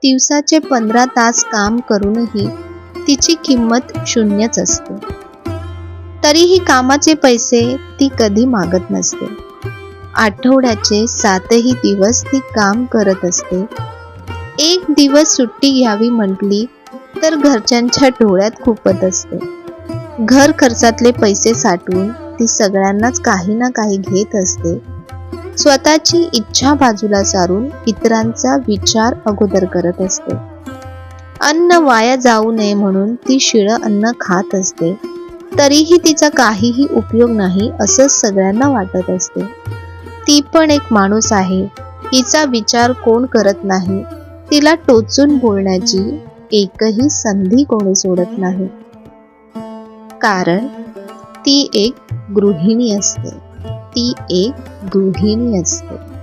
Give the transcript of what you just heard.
दिवसाचे 15 तास काम करूनही तिची किंमत शून्यच असते. तरीही कामाचे पैसे ती कधी मागत नसते. आठवड्याचे 7ही दिवस ती काम करत असते. एक दिवस सुट्टी घ्यावी म्हटली तर घरच्यांच्या डोळ्यात खुपत असते. घर खर्चातले पैसे साठवून ती सगळ्यांनाच काही ना काही घेत असते. स्वतःची इच्छा बाजूला सारून इतरांचा विचार अगोदर करत असते. अन्न वाया जाऊ नये म्हणून ती शिळं अन्न खात असते. तरीही तिचा काहीही उपयोग नाही असं सगळ्यांना वाटत असते. ती पण एक माणूस आहे, हिचा विचार कोण करत नाही. तिला टोचून बोलण्याची एकही संधी कोणी सोडत नाही. कारण ती एक गृहिणी असते. ती एक गृहिणी असते.